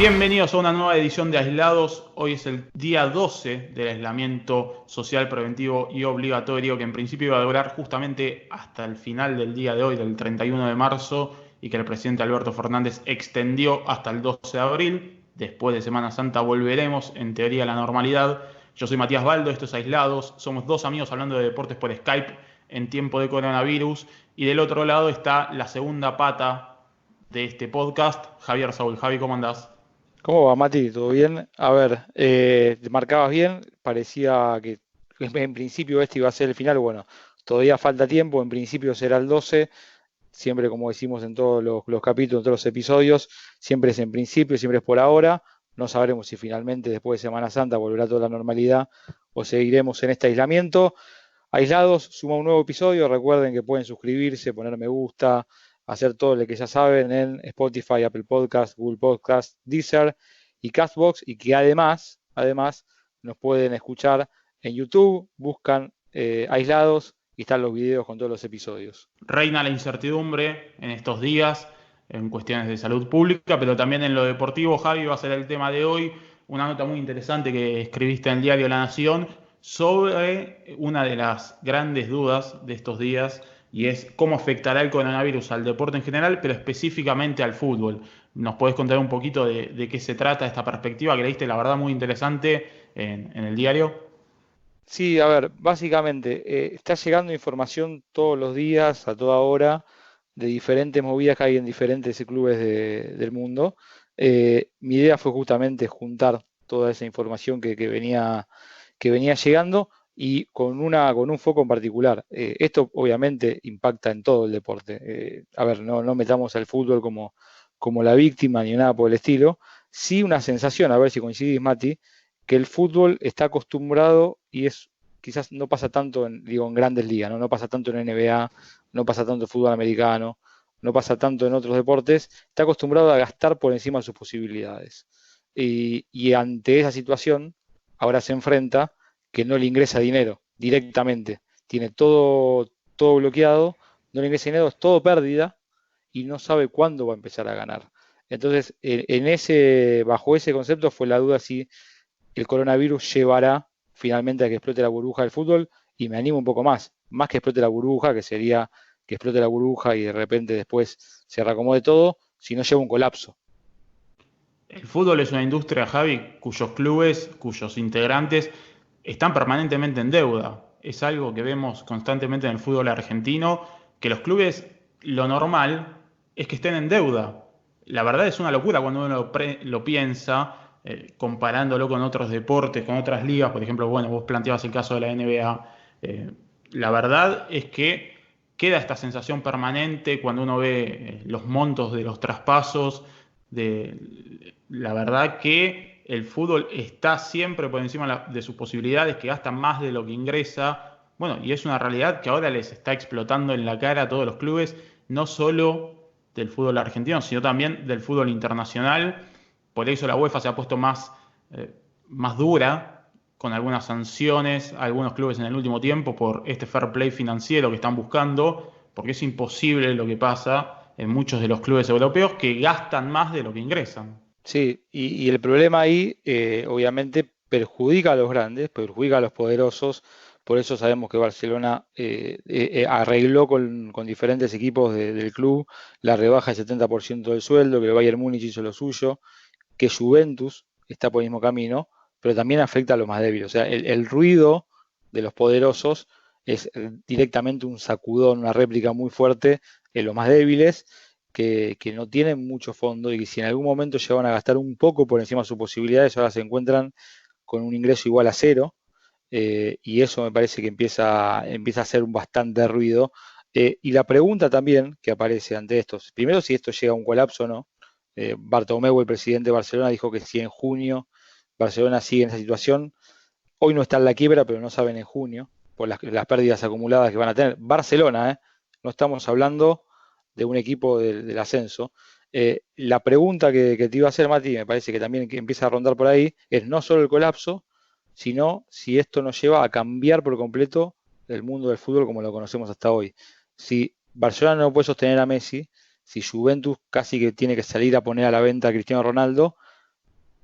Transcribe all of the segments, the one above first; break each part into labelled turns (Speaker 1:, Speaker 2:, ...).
Speaker 1: Bienvenidos a una nueva edición de Aislados. Hoy es el día 12 del aislamiento social preventivo y obligatorio que en principio iba a durar justamente hasta el final del día de hoy, del 31 de marzo, y que el presidente Alberto Fernández extendió hasta el 12 de abril. Después de Semana Santa volveremos, en teoría, a la normalidad. Yo soy Matías Baldo, esto es Aislados. Somos dos amigos hablando de deportes por Skype en tiempo de coronavirus. Y del otro lado está la segunda pata de este podcast, Javier Saúl. Javi, ¿cómo andás?
Speaker 2: ¿Cómo va, Mati? ¿Todo bien? A ver, te marcabas bien, parecía que en principio este iba a ser el final. Bueno, todavía falta tiempo, en principio será el 12, siempre como decimos en todos los capítulos, en todos los episodios, siempre es en principio, siempre es por ahora. No sabremos si finalmente después de Semana Santa volverá toda la normalidad o seguiremos en este aislamiento. Aislados, suma un nuevo episodio. Recuerden que pueden suscribirse, poner me gusta, hacer todo lo que ya saben en Spotify, Apple Podcast, Google Podcast, Deezer y Castbox. Y que además nos pueden escuchar en YouTube, buscan Aislados y están los videos con todos los episodios.
Speaker 1: Reina la incertidumbre en estos días en cuestiones de salud pública, pero también en lo deportivo. Javi, va a ser el tema de hoy, una nota muy interesante que escribiste en el diario La Nación sobre una de las grandes dudas de estos días y es cómo afectará el coronavirus al deporte en general, pero específicamente al fútbol. ¿Nos podés contar un poquito de qué se trata esta perspectiva que leíste, la verdad, muy interesante en el diario?
Speaker 2: Sí, a ver, básicamente está llegando información todos los días, a toda hora, de diferentes movidas que hay en diferentes clubes del mundo. Mi idea fue justamente juntar toda esa información que venía llegando y con un foco en particular. Esto obviamente impacta en todo el deporte. A ver, no metamos al fútbol como la víctima ni nada por el estilo. Sí una sensación, a ver si coincidís, Mati, que el fútbol está acostumbrado y es quizás no pasa tanto en grandes ligas, ¿no? No pasa tanto en NBA, no pasa tanto en fútbol americano, no pasa tanto en otros deportes, está acostumbrado a gastar por encima de sus posibilidades. Y ante esa situación, ahora se enfrenta que no le ingresa dinero directamente, tiene todo bloqueado, no le ingresa dinero, es todo pérdida y no sabe cuándo va a empezar a ganar. Entonces, bajo ese concepto fue la duda si el coronavirus llevará finalmente a que explote la burbuja del fútbol y me animo un poco más que explote la burbuja, que sería que explote la burbuja y de repente después se reacomode todo, si no lleva un colapso.
Speaker 1: El fútbol es una industria, Javi, cuyos clubes, cuyos integrantes están permanentemente en deuda. Es algo que vemos constantemente en el fútbol argentino, que los clubes, lo normal es que estén en deuda. La verdad es una locura cuando uno lo piensa, comparándolo con otros deportes, con otras ligas. Por ejemplo, bueno, vos planteabas el caso de la NBA. La verdad es que queda esta sensación permanente cuando uno ve los montos de los traspasos, la verdad que el fútbol está siempre por encima de sus posibilidades, que gasta más de lo que ingresa. Bueno, y es una realidad que ahora les está explotando en la cara a todos los clubes, no solo del fútbol argentino, sino también del fútbol internacional. Por eso la UEFA se ha puesto eh, más dura con algunas sanciones a algunos clubes en el último tiempo por este fair play financiero que están buscando, porque es imposible lo que pasa en muchos de los clubes europeos que gastan más de lo que ingresan.
Speaker 2: Sí, y el problema ahí obviamente perjudica a los grandes, perjudica a los poderosos, por eso sabemos que Barcelona arregló con diferentes equipos del club la rebaja del 70% del sueldo, que el Bayern Múnich hizo lo suyo, que Juventus está por el mismo camino, pero también afecta a los más débiles. O sea, el ruido de los poderosos es directamente un sacudón, una réplica muy fuerte en los más débiles, que no tienen mucho fondo y que si en algún momento llegan a gastar un poco por encima de sus posibilidades, ahora se encuentran con un ingreso igual a cero, y eso me parece que empieza a hacer un bastante ruido. Y la pregunta también que aparece ante esto, primero si esto llega a un colapso o no. Bartomeu, el presidente de Barcelona, dijo que si en junio Barcelona sigue en esa situación, hoy no está en la quiebra, pero no saben en junio, por las pérdidas acumuladas que van a tener. Barcelona, no estamos hablando de un equipo del ascenso. La pregunta que te iba a hacer, Mati, me parece que también que empieza a rondar por ahí, es no solo el colapso, sino si esto nos lleva a cambiar por completo el mundo del fútbol como lo conocemos hasta hoy. Si Barcelona no puede sostener a Messi, si Juventus casi que tiene que salir a poner a la venta a Cristiano Ronaldo,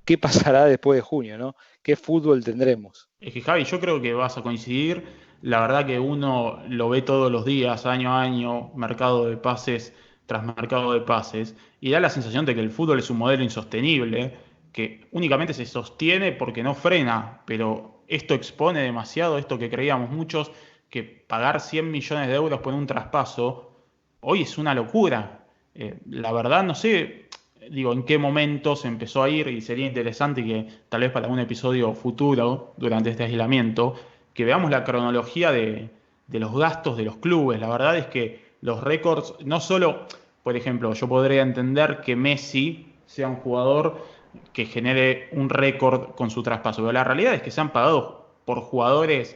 Speaker 2: qué pasará después de junio, ¿no? ¿Qué fútbol tendremos?
Speaker 1: Es que Javi, yo creo que vas a coincidir. La verdad que uno lo ve todos los días, año a año, mercado de pases tras mercado de pases, y da la sensación de que el fútbol es un modelo insostenible, que únicamente se sostiene porque no frena, pero esto expone demasiado esto que creíamos muchos, que pagar 100 millones de euros por un traspaso, hoy es una locura. La verdad, no sé, digo, en qué momento se empezó a ir y sería interesante que tal vez para un episodio futuro, durante este aislamiento, que veamos la cronología de los gastos de los clubes. La verdad es que los récords, no solo, por ejemplo, yo podría entender que Messi sea un jugador que genere un récord con su traspaso, pero la realidad es que se han pagado por jugadores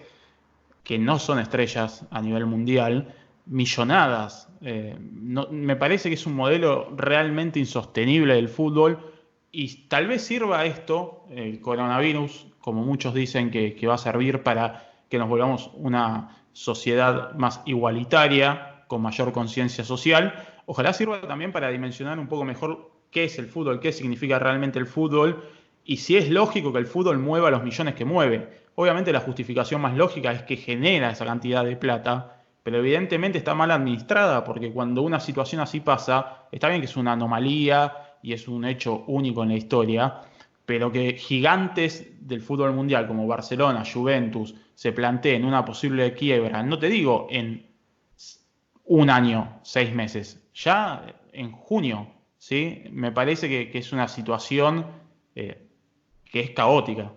Speaker 1: que no son estrellas a nivel mundial, millonadas. Me parece que es un modelo realmente insostenible del fútbol y tal vez sirva esto, el coronavirus, como muchos dicen que va a servir para que nos volvamos una sociedad más igualitaria, con mayor conciencia social. Ojalá sirva también para dimensionar un poco mejor qué es el fútbol, qué significa realmente el fútbol y si es lógico que el fútbol mueva los millones que mueve. Obviamente la justificación más lógica es que genera esa cantidad de plata, pero evidentemente está mal administrada porque cuando una situación así pasa, está bien que es una anomalía y es un hecho único en la historia, pero que gigantes del fútbol mundial como Barcelona, Juventus, se planteen una posible quiebra, no te digo en un año, 6 meses, ya en junio, ¿sí? Me parece que es una situación que es caótica.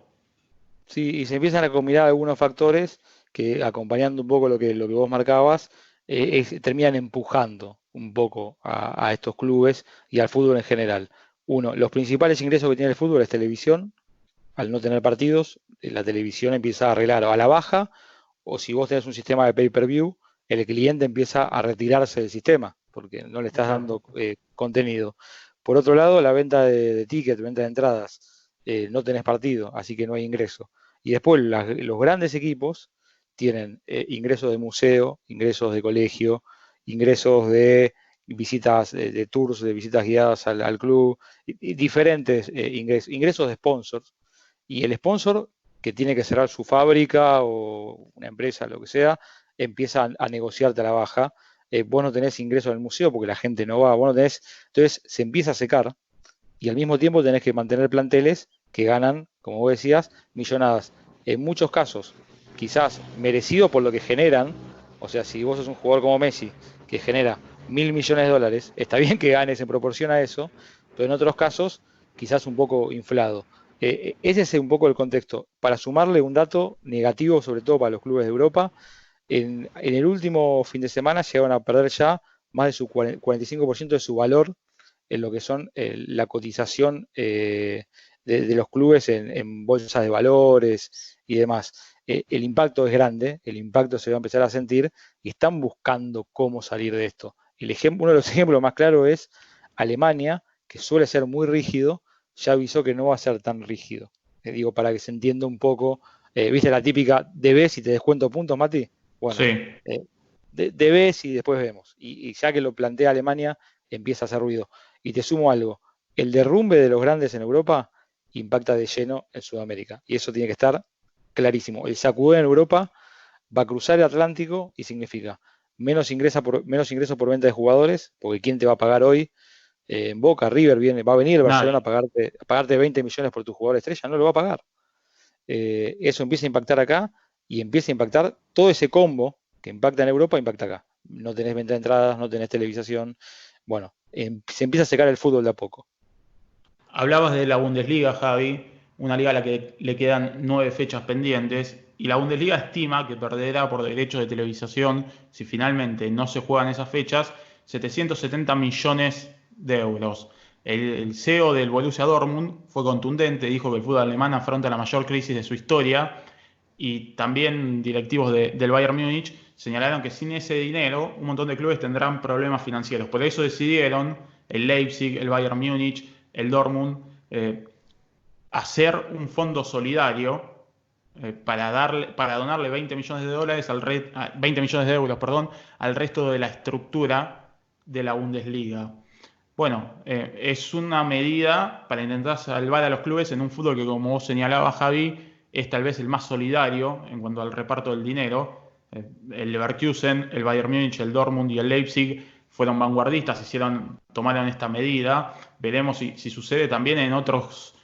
Speaker 2: Sí, y se empiezan a combinar algunos factores que, acompañando un poco lo que vos marcabas, terminan empujando un poco a estos clubes y al fútbol en general. Uno, los principales ingresos que tiene el fútbol es televisión. Al no tener partidos, la televisión empieza a arreglar a la baja, o si vos tenés un sistema de pay-per-view, el cliente empieza a retirarse del sistema porque no le estás
Speaker 1: Exacto.
Speaker 2: dando contenido. Por otro lado, la venta de tickets, venta de entradas, no tenés partido, así que no hay ingreso. Y después los grandes equipos tienen ingresos de museo, ingresos de colegio, ingresos de visitas, de tours, de visitas guiadas al club, y diferentes ingresos de sponsors. Y el sponsor que tiene que cerrar su fábrica o una empresa, lo que sea, empieza a negociarte a la baja. Vos no tenés ingresos en el museo porque la gente no va, vos no tenés, entonces se empieza a secar y al mismo tiempo tenés que mantener planteles que ganan, como vos decías, millonadas. En muchos casos, quizás merecido por lo que generan, o sea, si vos sos un jugador como Messi, que genera 1.000 millones de dólares, está bien que ganes en proporción a eso, pero en otros casos, quizás un poco inflado. Ese es un poco el contexto. Para sumarle un dato negativo, sobre todo para los clubes de Europa, en el último fin de semana llegaron a perder ya más de su 45% de su valor en lo que son la cotización de los clubes en bolsas de valores y demás. El impacto es grande, el impacto se va a empezar a sentir y están buscando cómo salir de esto. Uno de los ejemplos más claros es Alemania, que suele ser muy rígido, ya avisó que no va a ser tan rígido. Digo, para que se entienda un poco, ¿viste la típica debes y te descuento puntos, Mati? Bueno,
Speaker 1: Sí.
Speaker 2: debes y después vemos. Y ya que lo plantea Alemania, empieza a hacer ruido. Y te sumo algo, el derrumbe de los grandes en Europa impacta de lleno en Sudamérica. Y eso tiene que estar clarísimo. El sacudón en Europa va a cruzar el Atlántico y significa menos ingresos por venta de jugadores, porque ¿quién te va a pagar hoy? En Boca, River, va a venir el Barcelona
Speaker 1: Nadie.
Speaker 2: a pagarte 20 millones por tu jugador estrella, no lo va a pagar. Eso empieza a impactar acá y empieza a impactar todo ese combo que impacta en Europa, impacta acá. No tenés venta de entradas, no tenés televisación. Bueno, se empieza a secar el fútbol de a poco.
Speaker 1: Hablabas de la Bundesliga, Javi, una liga a la que le quedan 9 fechas pendientes, y la Bundesliga estima que perderá por derechos de televisación, si finalmente no se juegan esas fechas, 770 millones de euros. El CEO del Borussia Dortmund fue contundente, dijo que el fútbol alemán afronta la mayor crisis de su historia, y también directivos del Bayern Múnich señalaron que sin ese dinero un montón de clubes tendrán problemas financieros. Por eso decidieron el Leipzig, el Bayern Múnich, el Dortmund, hacer un fondo solidario para donarle 20 millones de dólares 20 millones de euros, perdón, al resto de la estructura de la Bundesliga. Bueno, es una medida para intentar salvar a los clubes en un fútbol que, como vos señalabas, Javi, es tal vez el más solidario en cuanto al reparto del dinero. El Leverkusen, el Bayern Múnich, el Dortmund y el Leipzig fueron vanguardistas, tomaron esta medida. Veremos si sucede también en otros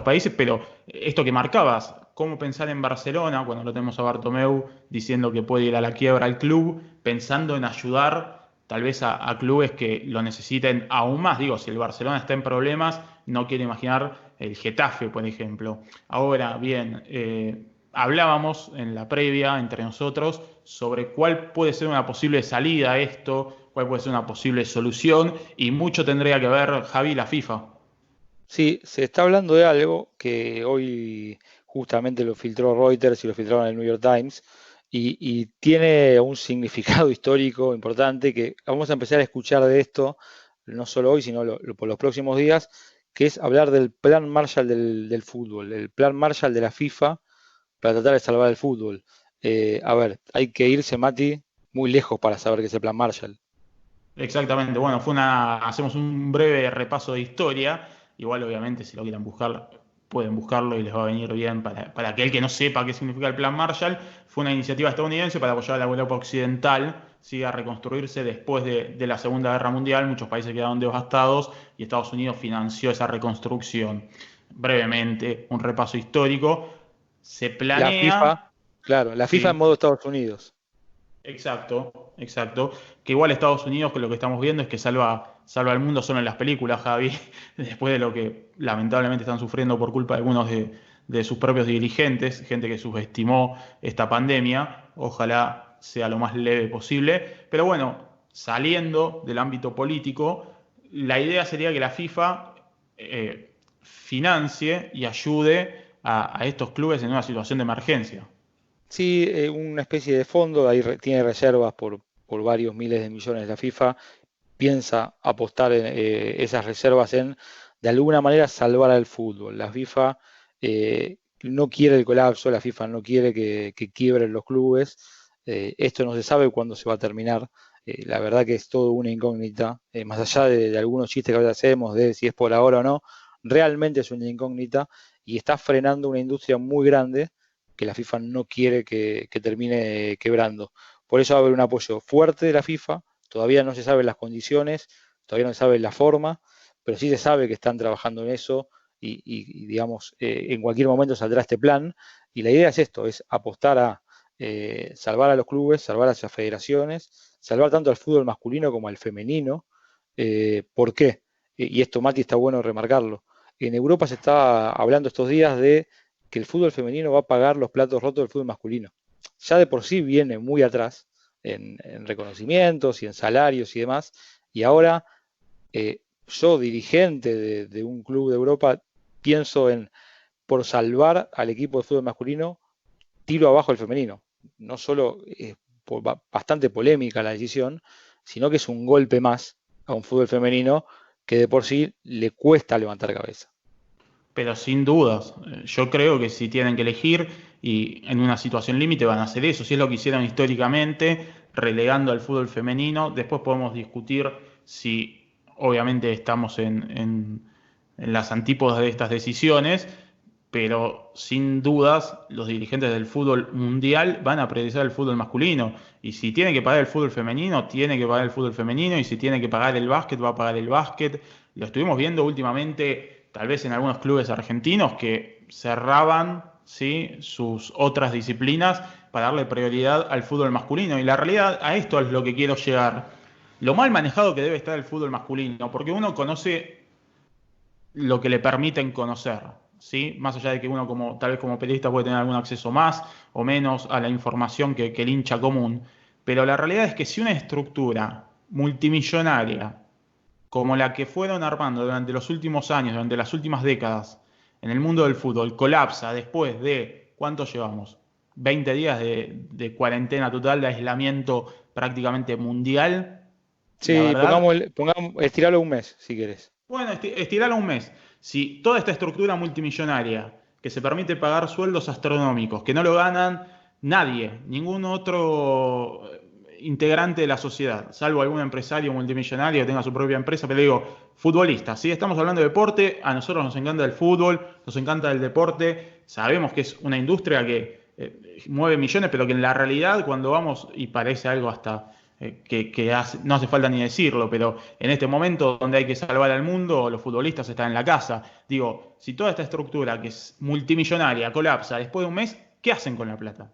Speaker 1: países, pero esto que marcabas, cómo pensar en Barcelona, cuando lo tenemos a Bartomeu diciendo que puede ir a la quiebra al club, pensando en ayudar tal vez a clubes que lo necesiten aún más. Digo, si el Barcelona está en problemas, no quiero imaginar el Getafe, por ejemplo. Ahora, bien, hablábamos en la previa entre nosotros sobre cuál puede ser una posible salida a esto, cuál puede ser una posible solución, y mucho tendría que ver, Javi, la FIFA.
Speaker 2: Sí, se está hablando de algo que hoy justamente lo filtró Reuters y lo filtraron en el New York Times y tiene un significado histórico importante que vamos a empezar a escuchar de esto, no solo hoy, sino por los próximos días, que es hablar del plan Marshall del fútbol, el plan Marshall de la FIFA para tratar de salvar el fútbol. A ver, hay que irse, Mati, muy lejos para saber qué es el plan Marshall.
Speaker 1: Exactamente, bueno, hacemos un breve repaso de historia. Igual, obviamente, si lo quieren buscar, pueden buscarlo y les va a venir bien para aquel que no sepa qué significa el Plan Marshall. Fue una iniciativa estadounidense para apoyar a la Europa Occidental, ¿sí?, a reconstruirse después de la Segunda Guerra Mundial. Muchos países quedaron devastados y Estados Unidos financió esa reconstrucción. Brevemente, un repaso histórico. Se
Speaker 2: La FIFA,
Speaker 1: planea,
Speaker 2: claro, la FIFA en
Speaker 1: sí.
Speaker 2: modo Estados Unidos.
Speaker 1: Exacto, exacto. Que igual Estados Unidos, que lo que estamos viendo es que salva al mundo solo en las películas, Javi, después de lo que lamentablemente están sufriendo por culpa de algunos de sus propios dirigentes, gente que subestimó esta pandemia. Ojalá sea lo más leve posible. Pero bueno, saliendo del ámbito político, la idea sería que la FIFA financie y ayude a estos clubes en una situación de emergencia.
Speaker 2: Sí, una especie de fondo, ahí tiene reservas por varios miles de millones de la FIFA, piensa apostar en, esas reservas en, de alguna manera, salvar al fútbol. La FIFA no quiere el colapso, la FIFA no quiere que quiebren los clubes. Esto no se sabe cuándo se va a terminar. La verdad que es todo una incógnita. Más allá de algunos chistes que ahora hacemos de si es por ahora o no, realmente es una incógnita y está frenando una industria muy grande que la FIFA no quiere que termine quebrando. Por eso va a haber un apoyo fuerte de la FIFA. Todavía no se saben las condiciones, todavía no se sabe la forma, pero sí se sabe que están trabajando en eso y digamos, en cualquier momento saldrá este plan. Y la idea es esto, es apostar a salvar a los clubes, salvar a las federaciones, salvar tanto al fútbol masculino como al femenino. ¿Por qué? Y esto, Mati, está bueno remarcarlo. En Europa se está hablando estos días de que el fútbol femenino va a pagar los platos rotos del fútbol masculino. Ya de por sí viene muy atrás en reconocimientos y en salarios y demás, y ahora yo, dirigente de un club de Europa, pienso en, por salvar al equipo de fútbol masculino, tiro abajo el femenino. No solo es bastante polémica la decisión, sino que es un golpe más a un fútbol femenino que de por sí le cuesta levantar cabeza.
Speaker 1: Pero sin dudas, yo creo que si tienen que elegir y en una situación límite van a hacer eso, si es lo que hicieron históricamente, relegando al fútbol femenino. Después podemos discutir si obviamente estamos en las antípodas de estas decisiones, pero sin dudas los dirigentes del fútbol mundial van a priorizar el fútbol masculino. Y si tiene que pagar el fútbol femenino, tiene que pagar el fútbol femenino, y si tiene que pagar el básquet, va a pagar el básquet. Lo estuvimos viendo últimamente, tal vez en algunos clubes argentinos, que cerraban, ¿sí?, sus otras disciplinas para darle prioridad al fútbol masculino. Y la realidad, a esto es lo que quiero llegar. Lo mal manejado que debe estar el fútbol masculino, porque uno conoce lo que le permiten conocer, ¿sí? Más allá de que uno, como tal vez como periodista, puede tener algún acceso más o menos a la información que el hincha común. Pero la realidad es que si una estructura multimillonaria como la que fueron armando durante los últimos años, durante las últimas décadas, en el mundo del fútbol, colapsa después de, ¿cuánto llevamos? 20 días de cuarentena total, de aislamiento prácticamente mundial. La
Speaker 2: Sí,
Speaker 1: verdad,
Speaker 2: estiralo un mes, si querés.
Speaker 1: bueno, estiralo un mes. Si toda esta estructura multimillonaria que se permite pagar sueldos astronómicos, que no lo ganan nadie, ningún otro integrante de la sociedad, salvo algún empresario multimillonario que tenga su propia empresa, pero digo, futbolistas, ¿sí? Estamos hablando de deporte, a nosotros nos encanta el fútbol, nos encanta el deporte, sabemos que es una industria que mueve millones, pero que en la realidad cuando vamos, y parece algo hasta no hace falta ni decirlo, pero en este momento donde hay que salvar al mundo, los futbolistas están en la casa. Digo, si toda esta estructura que es multimillonaria colapsa después de un mes, ¿qué hacen con la plata?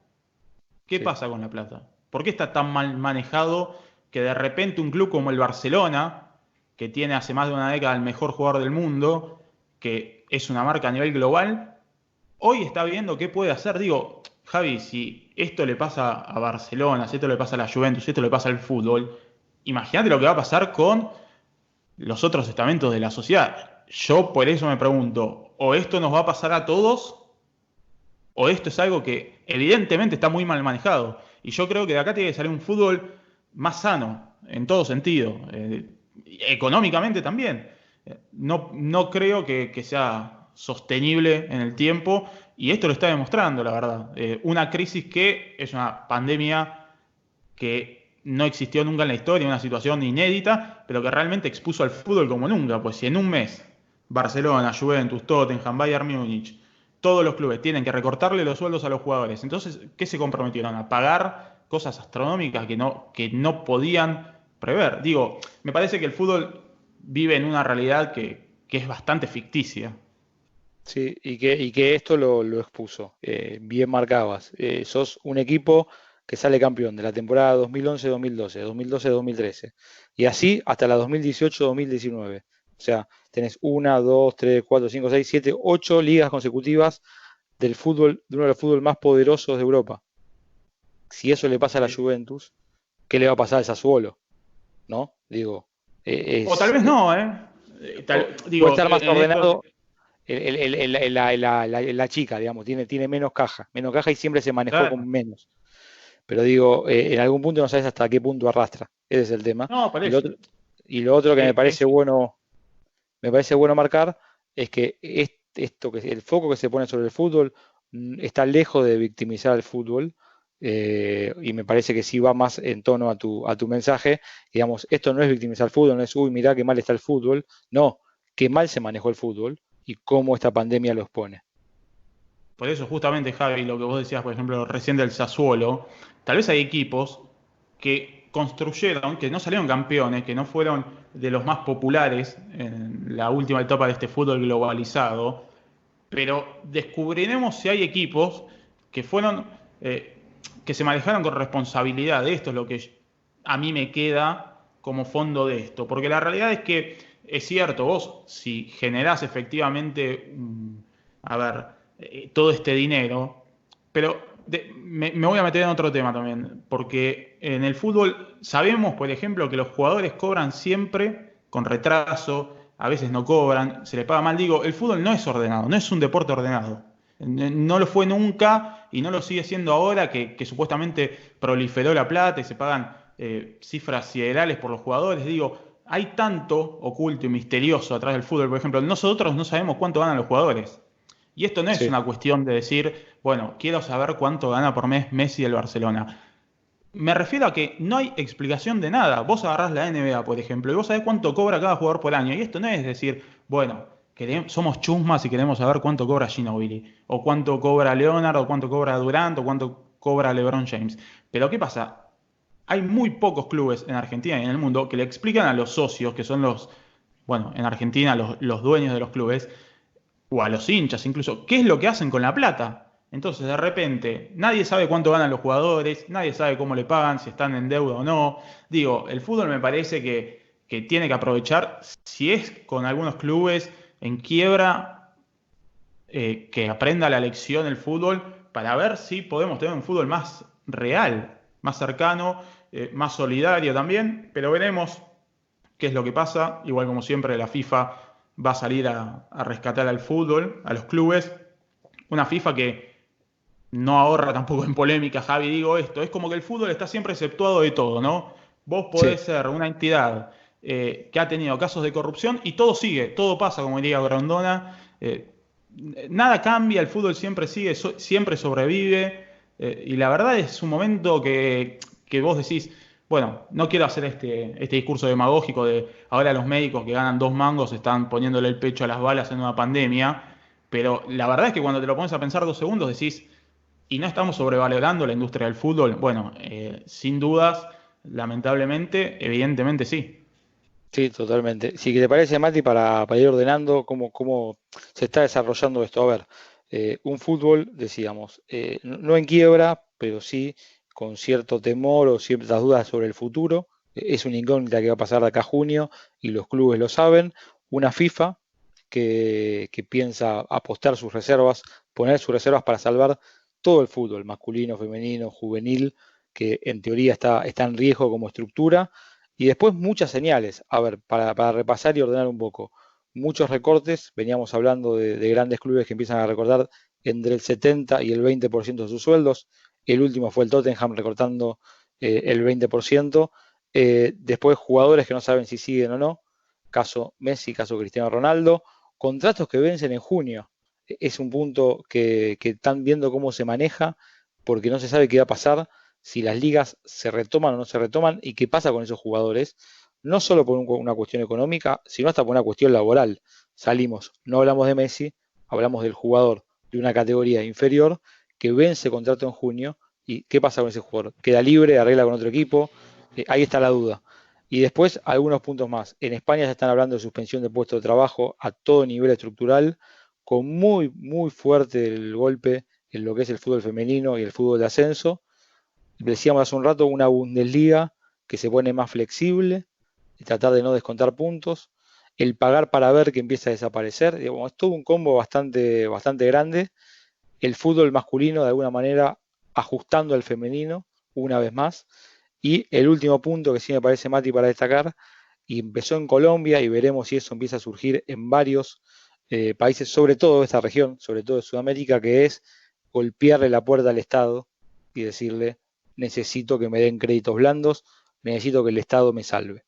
Speaker 1: ¿Qué
Speaker 2: Sí.
Speaker 1: pasa con la plata? ¿Por qué está tan mal manejado que de repente un club como el Barcelona, que tiene hace más de una década el mejor jugador del mundo, que es una marca a nivel global, hoy está viendo qué puede hacer? Digo, Javi, si esto le pasa a Barcelona, si esto le pasa a la Juventus, si esto le pasa al fútbol, imagínate lo que va a pasar con los otros estamentos de la sociedad. Yo por eso me pregunto, o esto nos va a pasar a todos, o esto es algo que evidentemente está muy mal manejado. Y yo creo que de acá tiene que salir un fútbol más sano, en todo sentido, económicamente también. No creo que sea sostenible en el tiempo, y esto lo está demostrando, la verdad. Una crisis que es una pandemia que no existió nunca en la historia, una situación inédita, pero que realmente expuso al fútbol como nunca. Pues si en un mes Barcelona, Juventus, Tottenham, Bayern Múnich, todos los clubes tienen que recortarle los sueldos a los jugadores, entonces, ¿qué se comprometieron? A pagar cosas astronómicas que no podían prever. Digo, me parece que el fútbol vive en una realidad que es bastante ficticia.
Speaker 2: Sí, y que esto lo expuso. Bien marcabas. Sos un equipo que sale campeón de la temporada 2011-2012, 2012-2013. Y así hasta la 2018-2019. O sea, tenés una, dos, tres, cuatro, cinco, seis, siete, ocho ligas consecutivas del fútbol, de uno de los fútbol más poderosos de Europa. Si eso le pasa a la Juventus, ¿qué le va a pasar al Sassuolo? ¿No? Digo,
Speaker 1: O tal
Speaker 2: es,
Speaker 1: vez no, ¿eh?
Speaker 2: puede
Speaker 1: Digo,
Speaker 2: estar más
Speaker 1: en esto.
Speaker 2: ordenado la chica, digamos, tiene menos caja y siempre se manejó con
Speaker 1: Claro.
Speaker 2: menos. Pero digo, en algún punto no sabes hasta qué punto arrastra. Ese es el tema.
Speaker 1: No, por
Speaker 2: Y lo
Speaker 1: eso.
Speaker 2: otro, y lo otro que
Speaker 1: Es,
Speaker 2: me parece bueno marcar es que esto que el foco que se pone sobre el fútbol está lejos de victimizar al fútbol. Y me parece que sí va más en tono a tu mensaje. Digamos, esto no es victimizar al fútbol, no es, uy, mirá qué mal está el fútbol. No, qué mal se manejó el fútbol y cómo esta pandemia los pone.
Speaker 1: Por eso, justamente, Javi, lo que vos decías, por ejemplo, recién del Sassuolo, tal vez hay equipos que construyeron, que no salieron campeones, que no fueron de los más populares en la última etapa de este fútbol globalizado, pero descubriremos si hay equipos que fueron, eh, que se manejaron con responsabilidad. Esto es lo que a mí me queda como fondo de esto, porque la realidad es que es cierto, vos si generás efectivamente, a ver, todo este dinero, pero me voy a meter en otro tema también, porque en el fútbol sabemos, por ejemplo, que los jugadores cobran siempre con retraso, a veces no cobran, se les paga mal. Digo, el fútbol no es ordenado, no es un deporte ordenado. No lo fue nunca y no lo sigue siendo ahora que supuestamente proliferó la plata y se pagan cifras siderales por los jugadores. Digo, hay tanto oculto y misterioso atrás del fútbol. Por ejemplo, nosotros no sabemos cuánto ganan los jugadores. Y esto no es
Speaker 2: Sí,
Speaker 1: una cuestión de decir, bueno, quiero saber cuánto gana por mes Messi del Barcelona. Me refiero a que no hay explicación de nada. Vos agarrás la NBA, por ejemplo, y vos sabés cuánto cobra cada jugador por año. Y esto no es decir, bueno, somos chusmas y queremos saber cuánto cobra Ginobili, o cuánto cobra Leonard, o cuánto cobra Durant, o cuánto cobra LeBron James. Pero ¿qué pasa? Hay muy pocos clubes en Argentina y en el mundo que le explican a los socios, que son bueno, en Argentina los dueños de los clubes, o a los hinchas incluso, qué es lo que hacen con la plata. Entonces, de repente, nadie sabe cuánto ganan los jugadores, nadie sabe cómo le pagan, si están en deuda o no. Digo, el fútbol me parece que tiene que aprovechar, si es con algunos clubes en quiebra, que aprenda la lección el fútbol para ver si podemos tener un fútbol más real, más cercano, más solidario también, pero veremos qué es lo que pasa. Igual como siempre, la FIFA va a salir a rescatar al fútbol, a los clubes. Una FIFA que no ahorra tampoco en polémica, Javi, digo esto. Es como que el fútbol está siempre exceptuado de todo, ¿no? Vos
Speaker 2: sí,
Speaker 1: podés ser una entidad que ha tenido casos de corrupción y todo sigue, todo pasa, como diría Grondona. Nada cambia, el fútbol siempre sigue, siempre sobrevive. Y la verdad es un momento que vos decís, Bueno, no quiero hacer este discurso demagógico de ahora los médicos que ganan 2 mangos están poniéndole el pecho a las balas en una pandemia, pero la verdad es que cuando te lo pones a pensar 2 segundos decís, ¿y no estamos sobrevalorando la industria del fútbol? Bueno, sin dudas, lamentablemente, evidentemente sí.
Speaker 2: Sí, totalmente. Si te parece, Mati, para ir ordenando cómo se está desarrollando esto. A ver, un fútbol, decíamos, no en quiebra, pero sí con cierto temor o ciertas dudas sobre el futuro. Es una incógnita que va a pasar de acá a junio y los clubes lo saben. Una FIFA que piensa apostar sus reservas, poner sus reservas para salvar todo el fútbol, masculino, femenino, juvenil, que en teoría está en riesgo como estructura y después muchas señales. A ver, para repasar y ordenar un poco. Muchos recortes, veníamos hablando de grandes clubes que empiezan a recortar entre el 70 y el 20% de sus sueldos. El último fue el Tottenham recortando el 20%. Después jugadores que no saben si siguen o no. Caso Messi, caso Cristiano Ronaldo. Contratos que vencen en junio. Es un punto que están viendo cómo se maneja porque no se sabe qué va a pasar si las ligas se retoman o no se retoman y qué pasa con esos jugadores, no solo por una cuestión económica, sino hasta por una cuestión laboral. Salimos, no hablamos de Messi, hablamos del jugador de una categoría inferior que vence contrato en junio y qué pasa con ese jugador. Queda libre, arregla con otro equipo, ahí está la duda. Y después algunos puntos más. En España se están hablando de suspensión de puestos de trabajo a todo nivel estructural, con muy fuerte el golpe en lo que es el fútbol femenino y el fútbol de ascenso. Decíamos hace un rato, una Bundesliga que se pone más flexible, y tratar de no descontar puntos, el pagar para ver que empieza a desaparecer, digamos, es todo un combo bastante grande, el fútbol masculino de alguna manera ajustando al femenino una vez más, y el último punto que sí me parece, Mati, para destacar, y empezó en Colombia y veremos si eso empieza a surgir en varios países, sobre todo de esta región, sobre todo de Sudamérica, que es golpearle la puerta al Estado y decirle, necesito que me den créditos blandos, necesito que el Estado me salve.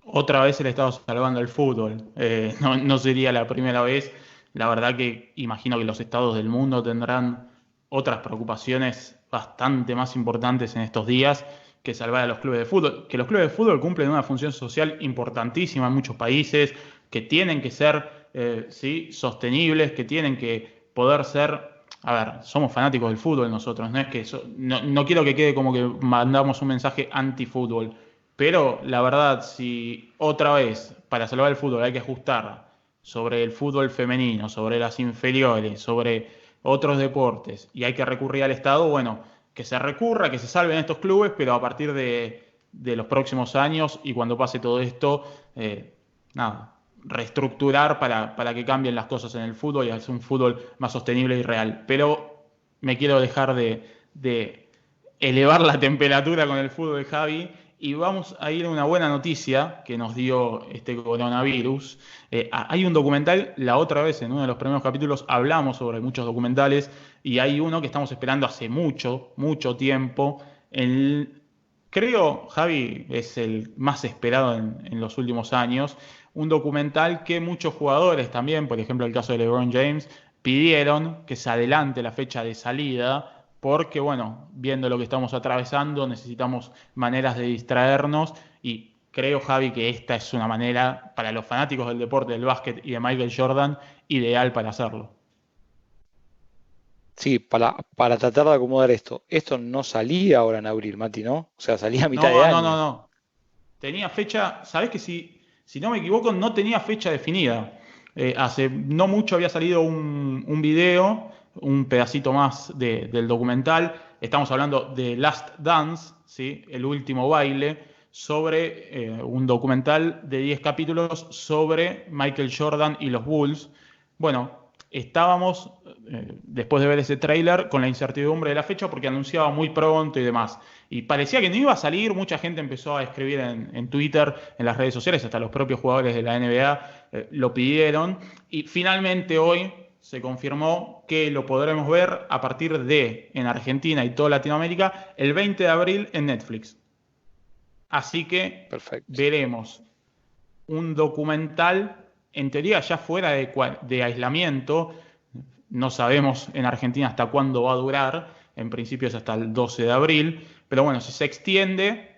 Speaker 1: Otra vez el Estado salvando el fútbol. No, no sería la primera vez. La verdad que imagino que los estados del mundo tendrán otras preocupaciones bastante más importantes en estos días que salvar a los clubes de fútbol. Que los clubes de fútbol cumplen una función social importantísima en muchos países, que tienen que ser ¿sí? sostenibles, que tienen que poder ser... A ver, somos fanáticos del fútbol nosotros, no es que no quiero que quede como que mandamos un mensaje anti-fútbol, pero la verdad, si otra vez para salvar el fútbol hay que ajustar sobre el fútbol femenino, sobre las inferiores, sobre otros deportes y hay que recurrir al Estado, bueno, que se recurra, que se salven estos clubes, pero a partir de los próximos años y cuando pase todo esto, nada, reestructurar para que cambien las cosas en el fútbol y hacer un fútbol más sostenible y real. Pero me quiero dejar de elevar la temperatura con el fútbol de Javi y vamos a ir a una buena noticia que nos dio este coronavirus. Hay un documental, la otra vez en uno de los primeros capítulos hablamos sobre muchos documentales y hay uno que estamos esperando hace mucho tiempo. El, creo, Javi, es el más esperado en los últimos años. Un documental que muchos jugadores también, por ejemplo el caso de LeBron James, pidieron que se adelante la fecha de salida porque, bueno, viendo lo que estamos atravesando, necesitamos maneras de distraernos y creo, Javi, que esta es una manera para los fanáticos del deporte, del básquet y de Michael Jordan, ideal para hacerlo.
Speaker 2: Sí, para tratar de acomodar esto. Esto no salía ahora en abril, Mati, ¿no? O sea, salía a mitad de año.
Speaker 1: No. Tenía fecha, sabés que si no me equivoco, no tenía fecha definida. Hace no mucho había salido un video, un pedacito más del documental. Estamos hablando de Last Dance, ¿sí? El último baile, sobre un documental de 10 capítulos sobre Michael Jordan y los Bulls. Bueno, estábamos, después de ver ese tráiler, con la incertidumbre de la fecha porque anunciaba muy pronto y demás. Y parecía que no iba a salir, mucha gente empezó a escribir en Twitter, en las redes sociales, hasta los propios jugadores de la NBA lo pidieron. Y finalmente hoy se confirmó que lo podremos ver a partir de, en Argentina y toda Latinoamérica, el 20 de abril en Netflix. Así que
Speaker 2: Perfecto.
Speaker 1: veremos un documental, en teoría ya fuera de aislamiento, no sabemos en Argentina hasta cuándo va a durar, en principio es hasta el 12 de abril, pero bueno, si se extiende,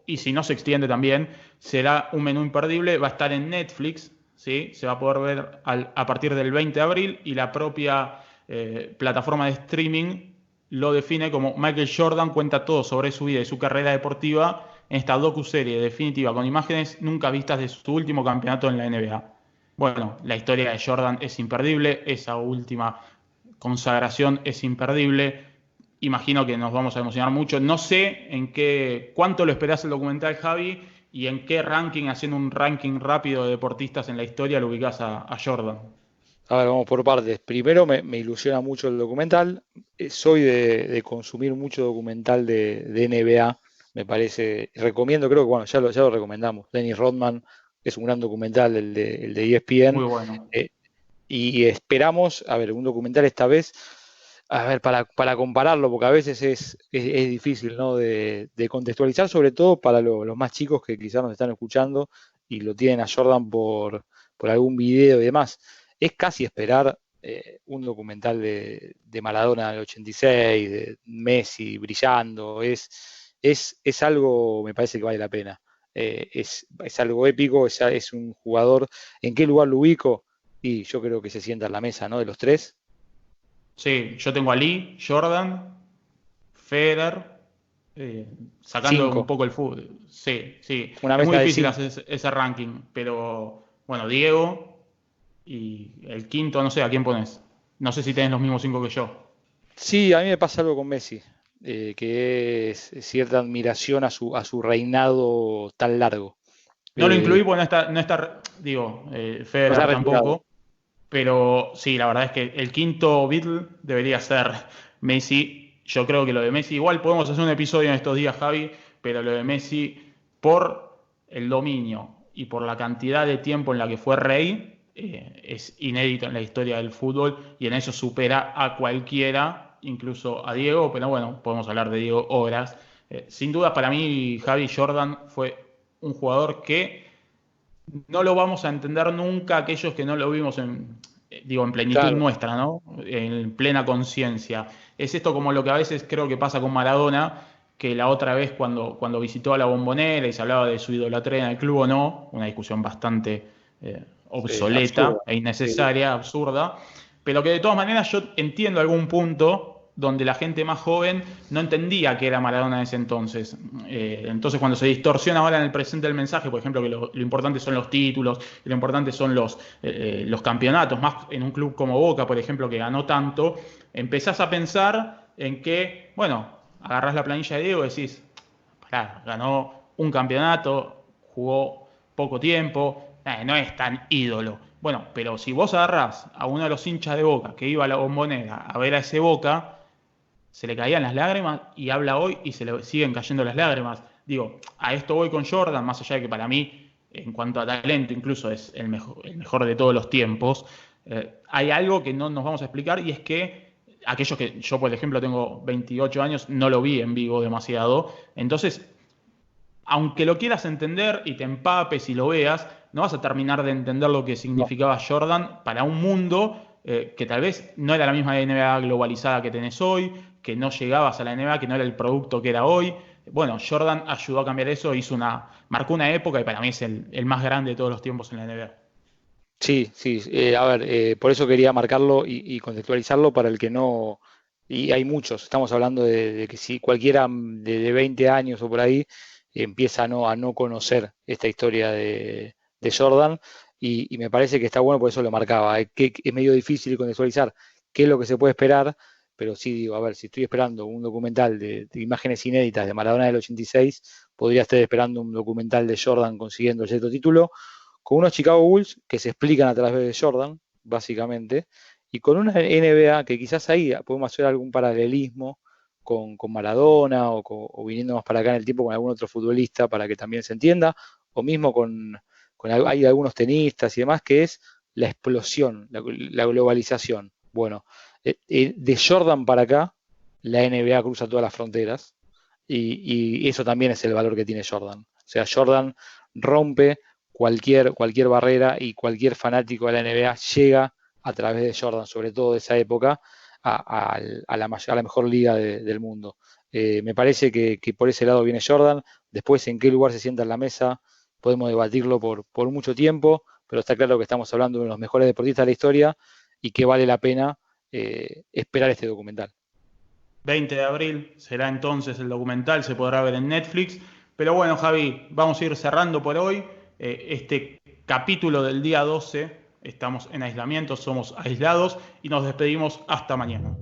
Speaker 1: y si no se extiende también, será un menú imperdible, va a estar en Netflix, ¿sí? Se va a poder ver a partir del 20 de abril y la propia plataforma de streaming lo define como Michael Jordan cuenta todo sobre su vida y su carrera deportiva en esta docuserie definitiva con imágenes nunca vistas de su último campeonato en la NBA. Bueno, la historia de Jordan es imperdible, esa última consagración es imperdible. Imagino que nos vamos a emocionar mucho. No sé cuánto lo esperás el documental, Javi, y en qué ranking, haciendo un ranking rápido de deportistas en la historia, lo ubicás a Jordan.
Speaker 2: A ver, vamos por partes. Primero, me ilusiona mucho el documental. Soy de consumir mucho documental de NBA. Me parece, recomiendo, creo que bueno, ya lo recomendamos. Dennis Rodman es un gran documental, el de ESPN.
Speaker 1: Muy bueno.
Speaker 2: Y esperamos, a ver, un documental esta vez, a ver, para compararlo, porque a veces es difícil, ¿no? De contextualizar, sobre todo para los más chicos que quizás nos están escuchando y lo tienen a Jordan por algún video y demás. Es casi esperar un documental de Maradona del 86, de Messi brillando, es algo, me parece que vale la pena. Es algo épico, es un jugador. ¿En qué lugar lo ubico? Y yo creo que se sienta en la mesa, ¿no? De los tres.
Speaker 1: Sí, yo tengo a Lee, Jordan, Federer, sacando un
Speaker 2: Cinco.
Speaker 1: poco el fútbol. Sí, sí.
Speaker 2: Una
Speaker 1: Es muy
Speaker 2: mesa de
Speaker 1: difícil
Speaker 2: cinco.
Speaker 1: hacer ese ranking, pero bueno, Diego y el quinto, no sé, ¿a quién pones? No sé si tenés los mismos cinco que yo.
Speaker 2: Sí, a mí me pasa algo con Messi, que es cierta admiración a su reinado tan largo.
Speaker 1: No lo
Speaker 2: Eh,
Speaker 1: incluí porque digo,
Speaker 2: no se ha
Speaker 1: Federer
Speaker 2: retirado.
Speaker 1: tampoco, pero sí, la verdad es que el quinto Beatle debería ser Messi. Yo creo que lo de Messi, igual podemos hacer un episodio en estos días, Javi, pero lo de Messi, por el dominio y por la cantidad de tiempo en la que fue rey, es inédito en la historia del fútbol y en eso supera a cualquiera, incluso a Diego, pero bueno, podemos hablar de Diego horas. Sin duda, para mí, Javi Jordan fue un jugador que no lo vamos a entender nunca aquellos que no lo vimos en plenitud
Speaker 2: Claro,
Speaker 1: nuestra, ¿no? En plena conciencia. Es esto como lo que a veces creo que pasa con Maradona, que la otra vez cuando visitó a la Bombonera y se hablaba de su idolatría en el club o no, una discusión bastante
Speaker 2: sí, absurdo.
Speaker 1: obsoleta e
Speaker 2: Sí,
Speaker 1: innecesaria, absurda, pero que de todas maneras yo entiendo algún punto donde la gente más joven no entendía que era Maradona en ese entonces. Entonces, cuando se distorsiona ahora en el presente el mensaje, por ejemplo, que lo importante son los títulos, lo importante son los campeonatos, más en un club como Boca, por ejemplo, que ganó tanto, empezás a pensar en que, bueno, agarrás la planilla de Diego y decís, pará, ganó un campeonato, jugó poco tiempo, no es tan ídolo. Bueno, pero si vos agarrás a uno de los hinchas de Boca que iba a la Bombonera a ver a ese Boca, se le caían las lágrimas y habla hoy y se le siguen cayendo las lágrimas. Digo, a esto voy con Jordan, más allá de que para mí, en cuanto a talento, incluso es el mejor de todos los tiempos. Hay algo que no nos vamos a explicar y es que aquellos que yo, por ejemplo, tengo 28 años, no lo vi en vivo demasiado. Entonces, aunque lo quieras entender y te empapes y lo veas, no vas a terminar de entender lo que
Speaker 2: no.
Speaker 1: significaba Jordan para un mundo que tal vez no era la misma NBA globalizada que tenés hoy, que no llegabas a la NBA, que no era el producto que era hoy. Bueno, Jordan ayudó a cambiar eso, marcó una época y para mí es el más grande de todos los tiempos en la NBA.
Speaker 2: Sí, sí. A ver, por eso quería marcarlo y contextualizarlo para el que no. Y hay muchos. Estamos hablando de que si cualquiera de 20 años o por ahí empieza a no conocer esta historia de Jordan y me parece que está bueno, por eso lo marcaba. Que es medio difícil contextualizar qué es lo que se puede esperar, pero sí digo, a ver, si estoy esperando un documental de imágenes inéditas de Maradona del 86, podría estar esperando un documental de Jordan consiguiendo el sexto título con unos Chicago Bulls que se explican a través de Jordan, básicamente, y con una NBA que quizás ahí podemos hacer algún paralelismo con Maradona o viniendo más para acá en el tiempo con algún otro futbolista para que también se entienda, o mismo hay algunos tenistas y demás, que es la explosión, la globalización. Bueno, de Jordan para acá, la NBA cruza todas las fronteras y eso también es el valor que tiene Jordan. O sea, Jordan rompe cualquier barrera y cualquier fanático de la NBA llega a través de Jordan, sobre todo de esa época, a la mejor liga del mundo. Me parece que por ese lado viene Jordan. Después, en qué lugar se sienta en la mesa, podemos debatirlo por mucho tiempo, pero está claro que estamos hablando de uno de los mejores deportistas de la historia y que vale la pena esperar este documental.
Speaker 1: 20 de abril será entonces el documental, se podrá ver en Netflix. Pero bueno, Javi, vamos a ir cerrando por hoy. Este capítulo del día 12, estamos en aislamiento, somos aislados y nos despedimos hasta mañana.